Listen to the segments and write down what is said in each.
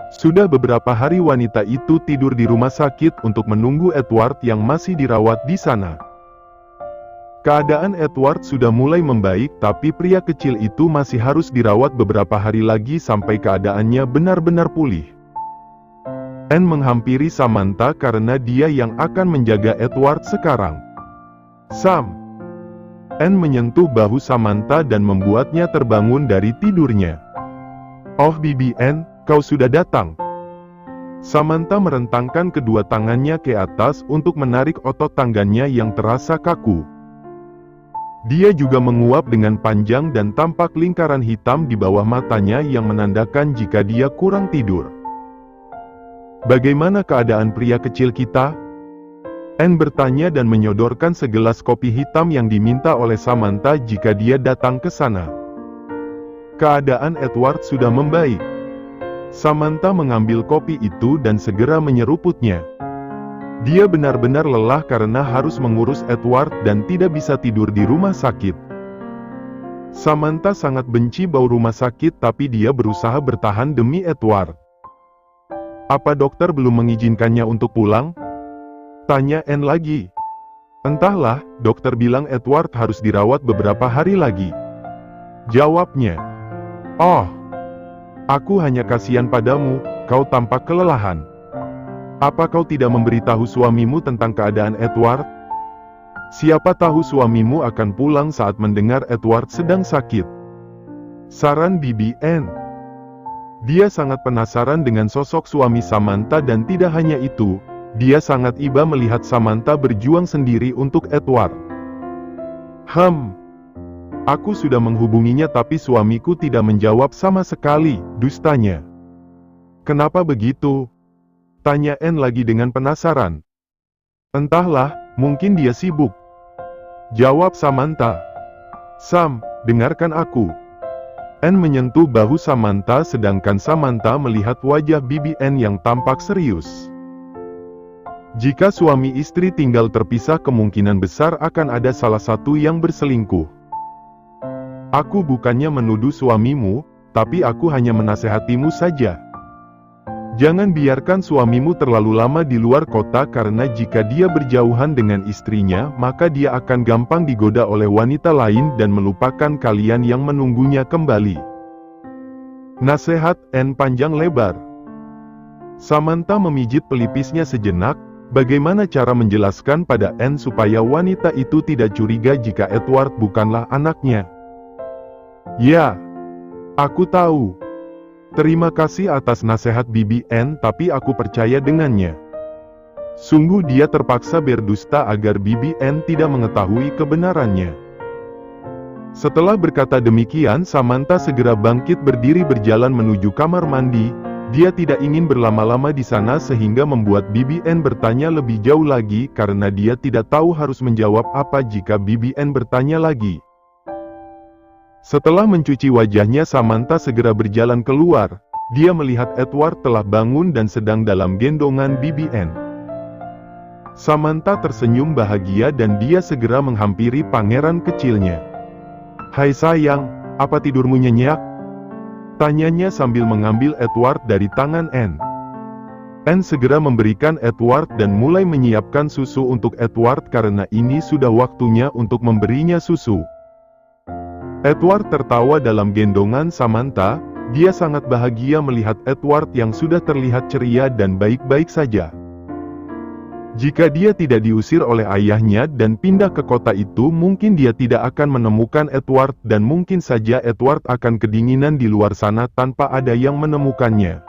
Sudah beberapa hari wanita itu tidur di rumah sakit untuk menunggu Edward yang masih dirawat di sana. Keadaan Edward sudah mulai membaik, tapi pria kecil itu masih harus dirawat beberapa hari lagi sampai keadaannya benar-benar pulih. Anne menghampiri Samantha karena dia yang akan menjaga Edward sekarang. Sam. Anne menyentuh bahu Samantha dan membuatnya terbangun dari tidurnya. Oh Bibi Anne, kau sudah datang. Samantha merentangkan kedua tangannya ke atas untuk menarik otot tangannya yang terasa kaku. Dia juga menguap dengan panjang dan tampak lingkaran hitam di bawah matanya yang menandakan jika dia kurang tidur. Bagaimana keadaan pria kecil kita? Anne bertanya dan menyodorkan segelas kopi hitam yang diminta oleh Samantha jika dia datang ke sana. Keadaan Edward sudah membaik. Samantha mengambil kopi itu dan segera menyeruputnya. Dia benar-benar lelah karena harus mengurus Edward dan tidak bisa tidur di rumah sakit. Samantha sangat benci bau rumah sakit, tapi dia berusaha bertahan demi Edward. Apa dokter belum mengizinkannya untuk pulang? Tanya Anne lagi. Entahlah, dokter bilang Edward harus dirawat beberapa hari lagi. Jawabnya. Oh, aku hanya kasihan padamu, kau tampak kelelahan. Apa kau tidak memberitahu suamimu tentang keadaan Edward? Siapa tahu suamimu akan pulang saat mendengar Edward sedang sakit. Saran Bibi Anne. Dia sangat penasaran dengan sosok suami Samantha dan tidak hanya itu, dia sangat iba melihat Samantha berjuang sendiri untuk Edward. Aku sudah menghubunginya tapi suamiku tidak menjawab sama sekali, dustanya. Kenapa begitu? Tanya Anne lagi dengan penasaran. Entahlah, mungkin dia sibuk. Jawab Samantha. Sam, dengarkan aku. Anne menyentuh bahu Samantha sedangkan Samantha melihat wajah Bibi Anne yang tampak serius. Jika suami istri tinggal terpisah, kemungkinan besar akan ada salah satu yang berselingkuh. Aku bukannya menuduh suamimu, tapi aku hanya menasehatimu saja. Jangan biarkan suamimu terlalu lama di luar kota karena jika dia berjauhan dengan istrinya, maka dia akan gampang digoda oleh wanita lain dan melupakan kalian yang menunggunya kembali. Nasihat Anne panjang lebar. Samantha memijit pelipisnya sejenak. Bagaimana cara menjelaskan pada Anne supaya wanita itu tidak curiga jika Edward bukanlah anaknya? Ya, aku tahu. Terima kasih atas nasihat Bibi Anne, tapi aku percaya dengannya. Sungguh dia terpaksa berdusta agar Bibi Anne tidak mengetahui kebenarannya. Setelah berkata demikian, Samantha segera bangkit berdiri berjalan menuju kamar mandi. Dia tidak ingin berlama-lama di sana sehingga membuat Bibi Anne bertanya lebih jauh lagi karena dia tidak tahu harus menjawab apa jika Bibi Anne bertanya lagi. Setelah mencuci wajahnya, Samantha segera berjalan keluar. Dia melihat Edward telah bangun dan sedang dalam gendongan Bibi Anne. Samantha tersenyum bahagia dan dia segera menghampiri pangeran kecilnya. Hai sayang, apa tidurmu nyenyak? Tanyanya sambil mengambil Edward dari tangan Anne. Anne segera memberikan Edward dan mulai menyiapkan susu untuk Edward karena ini sudah waktunya untuk memberinya susu. Edward tertawa dalam gendongan Samantha. Dia sangat bahagia melihat Edward yang sudah terlihat ceria dan baik-baik saja. Jika dia tidak diusir oleh ayahnya dan pindah ke kota itu, mungkin dia tidak akan menemukan Edward dan mungkin saja Edward akan kedinginan di luar sana tanpa ada yang menemukannya.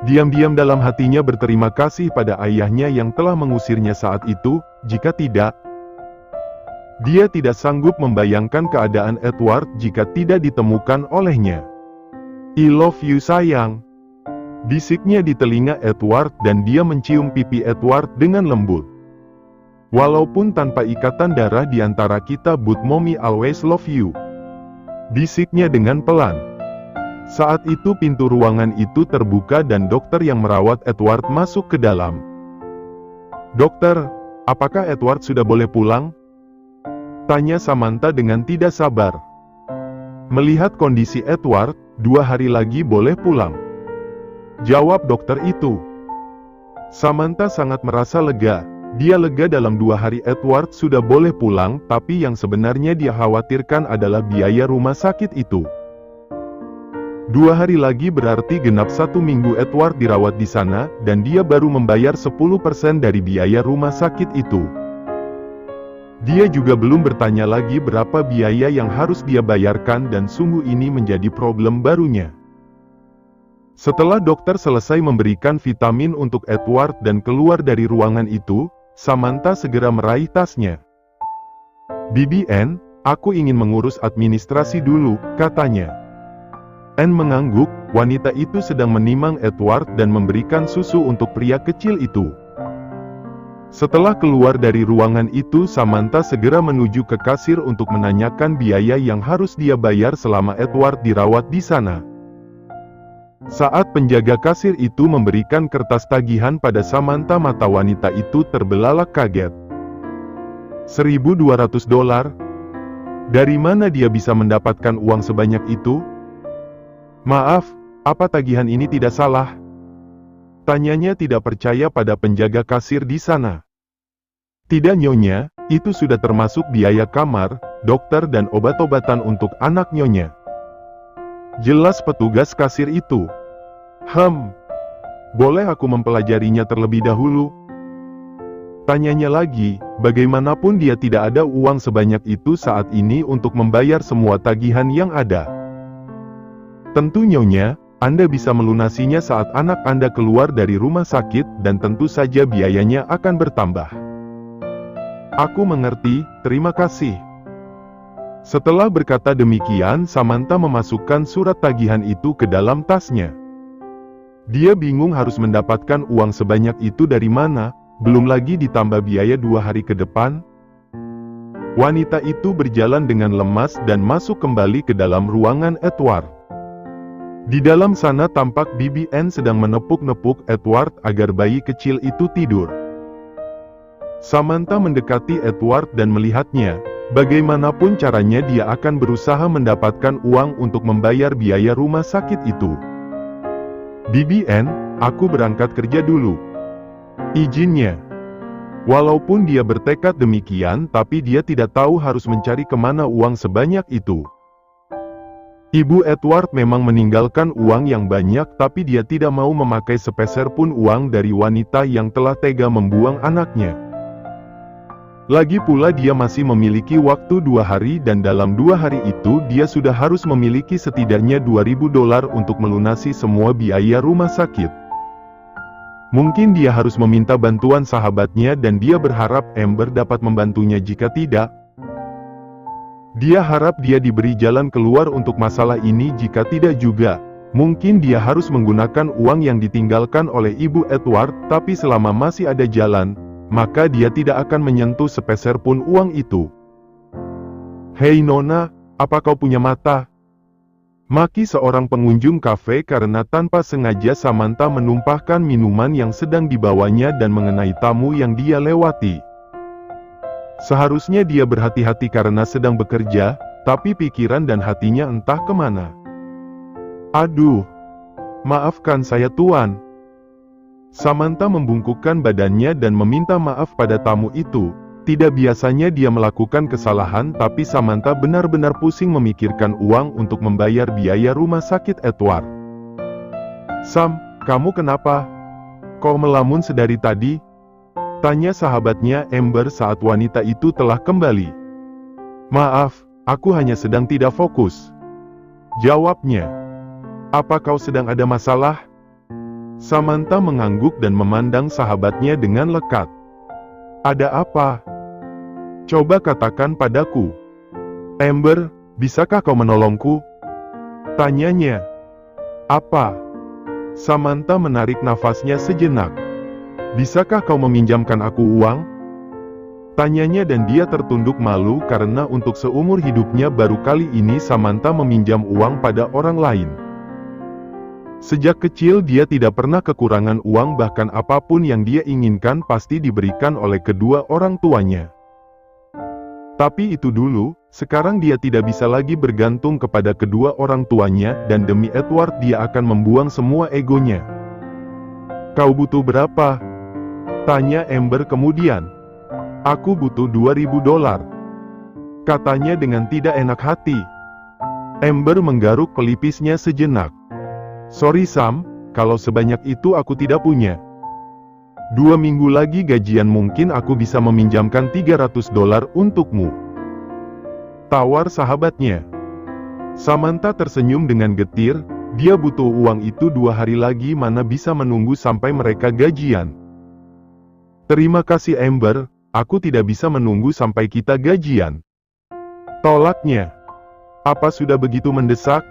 Diam-diam dalam hatinya berterima kasih pada ayahnya yang telah mengusirnya saat itu. Jika tidak, dia tidak sanggup membayangkan keadaan Edward jika tidak ditemukan olehnya. I love you sayang. Bisiknya di telinga Edward dan dia mencium pipi Edward dengan lembut. Walaupun tanpa ikatan darah di antara kita, but mommy always love you. Bisiknya dengan pelan. Saat itu pintu ruangan itu terbuka dan dokter yang merawat Edward masuk ke dalam. Dokter, apakah Edward sudah boleh pulang? Tanya Samantha dengan tidak sabar. Melihat kondisi Edward, 2 hari lagi boleh pulang. jawab dokter itu. Samantha sangat merasa lega. Dia lega dalam 2 hari Edward sudah boleh pulang, tapi yang sebenarnya dia khawatirkan adalah biaya rumah sakit itu. 2 hari lagi berarti genap 1 minggu Edward dirawat di sana, dan dia baru membayar 10% dari biaya rumah sakit itu. Dia juga belum bertanya lagi berapa biaya yang harus dia bayarkan dan sungguh ini menjadi problem barunya. Setelah dokter selesai memberikan vitamin untuk Edward dan keluar dari ruangan itu, Samantha segera meraih tasnya. "Bibi Ann, aku ingin mengurus administrasi dulu," katanya. Ann mengangguk. Wanita itu sedang menimang Edward dan memberikan susu untuk pria kecil itu. Setelah keluar dari ruangan itu, Samantha segera menuju ke kasir untuk menanyakan biaya yang harus dia bayar selama Edward dirawat di sana. Saat penjaga kasir itu memberikan kertas tagihan pada Samantha, mata wanita itu terbelalak kaget. $1.200? Dari mana dia bisa mendapatkan uang sebanyak itu? "Maaf, apa tagihan ini tidak salah?" Tanyanya tidak percaya pada penjaga kasir di sana. "Tidak Nyonya, itu sudah termasuk biaya kamar, dokter dan obat-obatan untuk anak Nyonya," jelas petugas kasir itu. Boleh aku mempelajarinya terlebih dahulu?" Tanyanya lagi. Bagaimanapun dia tidak ada uang sebanyak itu saat ini untuk membayar semua tagihan yang ada. "Tentu Nyonya, Anda bisa melunasinya saat anak Anda keluar dari rumah sakit dan tentu saja biayanya akan bertambah." "Aku mengerti, terima kasih." Setelah berkata demikian, Samantha memasukkan surat tagihan itu ke dalam tasnya. Dia bingung harus mendapatkan uang sebanyak itu dari mana, belum lagi ditambah biaya 2 hari ke depan. Wanita itu berjalan dengan lemas dan masuk kembali ke dalam ruangan Edward. Di dalam sana tampak Bibi Ann sedang menepuk-nepuk Edward agar bayi kecil itu tidur. Samantha mendekati Edward dan melihatnya. Bagaimanapun caranya dia akan berusaha mendapatkan uang untuk membayar biaya rumah sakit itu. "Bibi Ann, aku berangkat kerja dulu. Izinnya." Walaupun dia bertekad demikian, tapi dia tidak tahu harus mencari kemana uang sebanyak itu. Ibu Edward memang meninggalkan uang yang banyak, tapi dia tidak mau memakai sepeser pun uang dari wanita yang telah tega membuang anaknya. Lagi pula dia masih memiliki waktu 2 hari dan dalam 2 hari itu dia sudah harus memiliki setidaknya $2.000 untuk melunasi semua biaya rumah sakit. Mungkin dia harus meminta bantuan sahabatnya dan dia berharap Amber dapat membantunya jika tidak. Dia harap dia diberi jalan keluar untuk masalah ini, jika tidak juga, mungkin dia harus menggunakan uang yang ditinggalkan oleh Ibu Edward, tapi selama masih ada jalan, maka dia tidak akan menyentuh sepeser pun uang itu. "Hei Nona, apa kau punya mata?" maki seorang pengunjung kafe karena tanpa sengaja Samantha menumpahkan minuman yang sedang dibawanya dan mengenai tamu yang dia lewati. Seharusnya dia berhati-hati karena sedang bekerja, tapi pikiran dan hatinya entah kemana. "Aduh, maafkan saya Tuan." Samantha membungkukkan badannya dan meminta maaf pada tamu itu. Tidak biasanya dia melakukan kesalahan, tapi Samantha benar-benar pusing memikirkan uang untuk membayar biaya rumah sakit Edward. "Sam, kamu kenapa? Kau melamun sedari tadi?" tanya sahabatnya Amber saat wanita itu telah kembali. "Maaf, aku hanya sedang tidak fokus," jawabnya. "Apa kau sedang ada masalah?" Samantha mengangguk dan memandang sahabatnya dengan lekat. "Ada apa? Coba katakan padaku." "Amber, bisakah kau menolongku?" tanyanya. "Apa?" Samantha menarik nafasnya sejenak. "Bisakah kau meminjamkan aku uang?" tanyanya dan dia tertunduk malu karena untuk seumur hidupnya baru kali ini Samantha meminjam uang pada orang lain. Sejak kecil dia tidak pernah kekurangan uang, bahkan apapun yang dia inginkan pasti diberikan oleh kedua orang tuanya. Tapi itu dulu, sekarang dia tidak bisa lagi bergantung kepada kedua orang tuanya dan demi Edward dia akan membuang semua egonya. Kau butuh berapa? Tanya Amber kemudian. Aku butuh $2.000. Katanya dengan tidak enak hati. Amber menggaruk pelipisnya sejenak. Sorry Sam, kalau sebanyak itu aku tidak punya. 2 minggu lagi gajian mungkin aku bisa meminjamkan $300 untukmu. Tawar sahabatnya. Samantha tersenyum dengan getir, dia butuh uang itu 2 hari lagi, mana bisa menunggu sampai mereka gajian. Terima kasih Amber, aku tidak bisa menunggu sampai kita gajian. Tolaknya. Apa sudah begitu mendesak?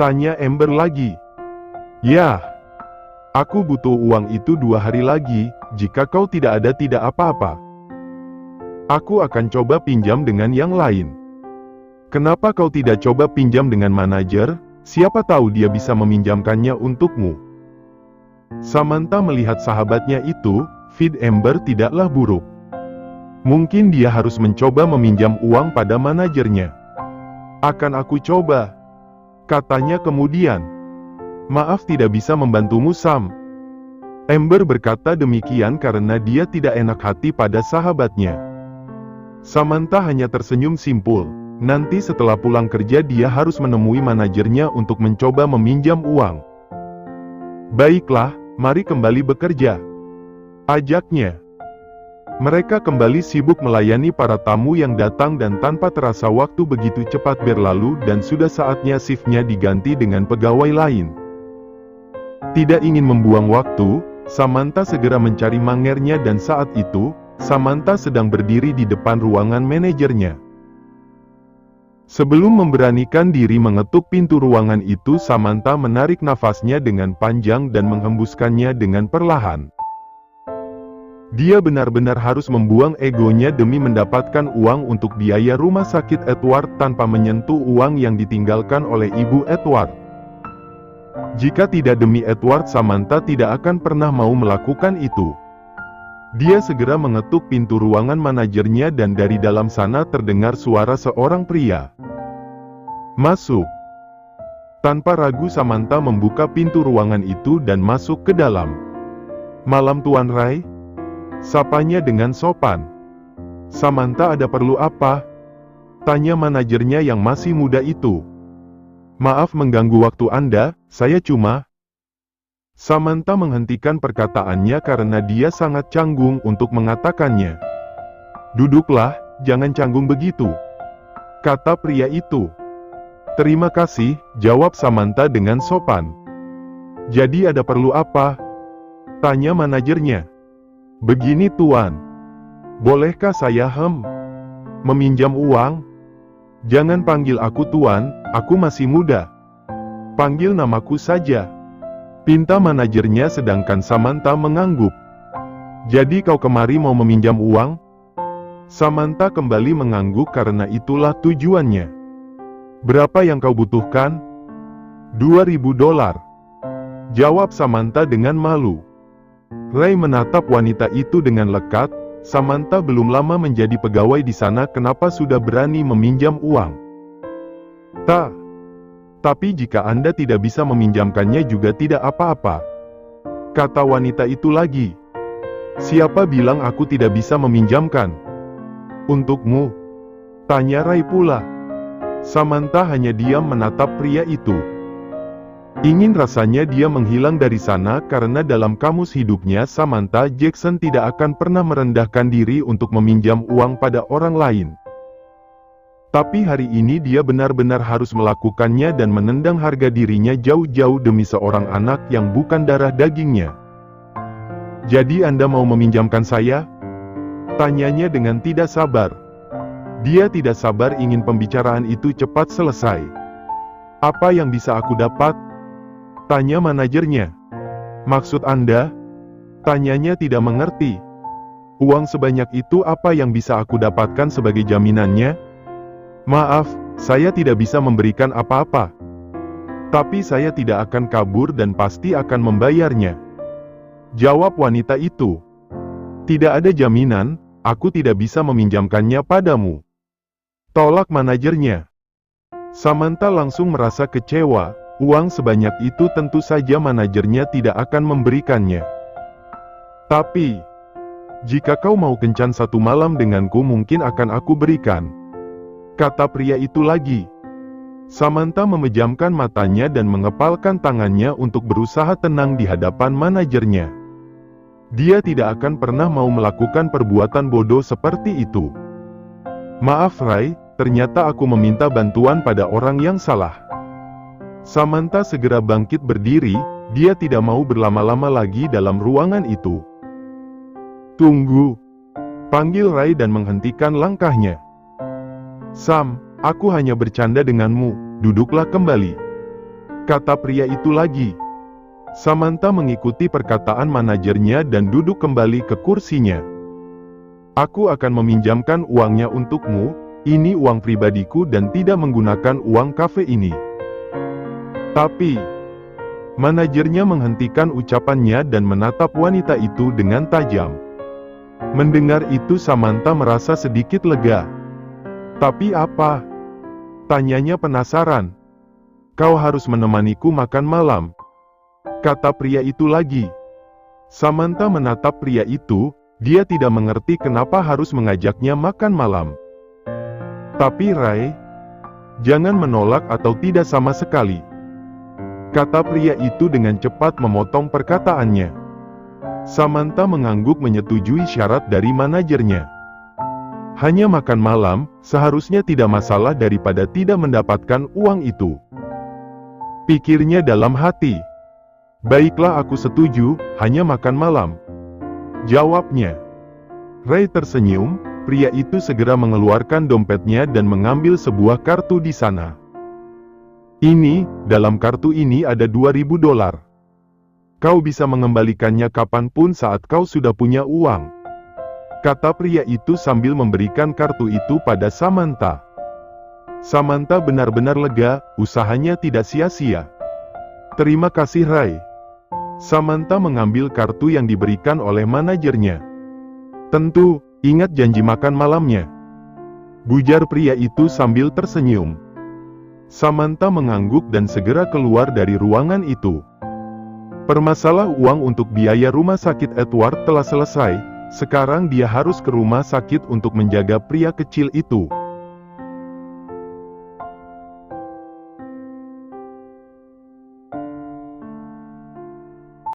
Tanya Amber lagi. Ya. Aku butuh uang itu 2 hari lagi, jika kau tidak ada tidak apa-apa. Aku akan coba pinjam dengan yang lain. Kenapa kau tidak coba pinjam dengan manajer? Siapa tahu dia bisa meminjamkannya untukmu. Samantha melihat sahabatnya itu, feed Amber tidaklah buruk. Mungkin dia harus mencoba meminjam uang pada manajernya. Akan aku coba, katanya kemudian. Maaf tidak bisa membantumu Sam. Amber berkata demikian karena dia tidak enak hati pada sahabatnya. Samantha hanya tersenyum simpul. Nanti setelah pulang kerja dia harus menemui manajernya untuk mencoba meminjam uang. Baiklah, mari kembali bekerja, ajaknya. Mereka kembali sibuk melayani para tamu yang datang dan tanpa terasa waktu begitu cepat berlalu dan sudah saatnya shiftnya diganti dengan pegawai lain. Tidak ingin membuang waktu, Samantha segera mencari mangernya dan saat itu, Samantha sedang berdiri di depan ruangan manajernya. Sebelum memberanikan diri mengetuk pintu ruangan itu, Samantha menarik nafasnya dengan panjang dan menghembuskannya dengan perlahan. Dia benar-benar harus membuang egonya demi mendapatkan uang untuk biaya rumah sakit Edward tanpa menyentuh uang yang ditinggalkan oleh ibu Edward. Jika tidak demi Edward, Samantha tidak akan pernah mau melakukan itu. Dia segera mengetuk pintu ruangan manajernya dan dari dalam sana terdengar suara seorang pria. Masuk. Tanpa ragu Samantha membuka pintu ruangan itu dan masuk ke dalam. Malam Tuan Ray. Sapanya dengan sopan. Samantha ada perlu apa? Tanya manajernya yang masih muda itu. Maaf mengganggu waktu Anda, saya cuma... Samantha menghentikan perkataannya karena dia sangat canggung untuk mengatakannya. Duduklah, jangan canggung begitu, kata pria itu. Terima kasih, jawab Samantha dengan sopan. Jadi ada perlu apa? Tanya manajernya. Begini Tuan, bolehkah saya meminjam uang? Jangan panggil aku Tuan, aku masih muda. Panggil namaku saja, pinta manajernya sedangkan Samantha mengangguk. Jadi kau kemari mau meminjam uang? Samantha kembali mengangguk karena itulah tujuannya. Berapa yang kau butuhkan? $2.000. Jawab Samantha dengan malu. Ray menatap wanita itu dengan lekat. Samantha belum lama menjadi pegawai di sana, kenapa sudah berani meminjam uang? Tapi jika Anda tidak bisa meminjamkannya juga tidak apa-apa, kata wanita itu lagi. Siapa bilang aku tidak bisa meminjamkan? Untukmu? Tanya Ray pula. Samantha hanya diam menatap pria itu. Ingin rasanya dia menghilang dari sana karena dalam kamus hidupnya Samantha Jackson tidak akan pernah merendahkan diri untuk meminjam uang pada orang lain. Tapi hari ini dia benar-benar harus melakukannya dan menendang harga dirinya jauh-jauh demi seorang anak yang bukan darah dagingnya. Jadi Anda mau meminjamkan saya? Tanyanya dengan tidak sabar. Dia tidak sabar ingin pembicaraan itu cepat selesai. Apa yang bisa aku dapat? Tanya manajernya. Maksud Anda? Tanyanya tidak mengerti. Uang sebanyak itu apa yang bisa aku dapatkan sebagai jaminannya? Maaf, saya tidak bisa memberikan apa-apa. Tapi saya tidak akan kabur dan pasti akan membayarnya. Jawab wanita itu. Tidak ada jaminan, aku tidak bisa meminjamkannya padamu. Tolak manajernya. Samantha langsung merasa kecewa. Uang sebanyak itu tentu saja manajernya tidak akan memberikannya. Tapi, jika kau mau kencan 1 malam denganku mungkin akan aku berikan, kata pria itu lagi. Samantha memejamkan matanya dan mengepalkan tangannya untuk berusaha tenang di hadapan manajernya. Dia tidak akan pernah mau melakukan perbuatan bodoh seperti itu. Maaf Ray, ternyata aku meminta bantuan pada orang yang salah. Samantha segera bangkit berdiri, dia tidak mau berlama-lama lagi dalam ruangan itu. Tunggu, panggil Ray dan menghentikan langkahnya. Sam, aku hanya bercanda denganmu, duduklah kembali, kata pria itu lagi. Samantha mengikuti perkataan manajernya dan duduk kembali ke kursinya. Aku akan meminjamkan uangnya untukmu, ini uang pribadiku dan tidak menggunakan uang kafe ini. Tapi, manajernya menghentikan ucapannya dan menatap wanita itu dengan tajam. Mendengar itu Samantha merasa sedikit lega. Tapi apa? Tanyanya penasaran. Kau harus menemaniku makan malam, kata pria itu lagi. Samantha menatap pria itu, dia tidak mengerti kenapa harus mengajaknya makan malam. Tapi Ray, jangan menolak atau tidak sama sekali, kata pria itu dengan cepat memotong perkataannya. Samantha mengangguk menyetujui syarat dari manajernya. Hanya makan malam, seharusnya tidak masalah daripada tidak mendapatkan uang itu, pikirnya dalam hati. Baiklah aku setuju, hanya makan malam, jawabnya. Ray tersenyum, pria itu segera mengeluarkan dompetnya dan mengambil sebuah kartu di sana. Ini, dalam kartu ini ada $2.000. Kau bisa mengembalikannya kapanpun saat kau sudah punya uang, kata pria itu sambil memberikan kartu itu pada Samantha. Samantha benar-benar lega, usahanya tidak sia-sia. Terima kasih Ray. Samantha mengambil kartu yang diberikan oleh manajernya. Tentu, ingat janji makan malamnya, bujar pria itu sambil tersenyum. Samantha mengangguk dan segera keluar dari ruangan itu. Permasalahan uang untuk biaya rumah sakit Edward telah selesai, sekarang dia harus ke rumah sakit untuk menjaga pria kecil itu.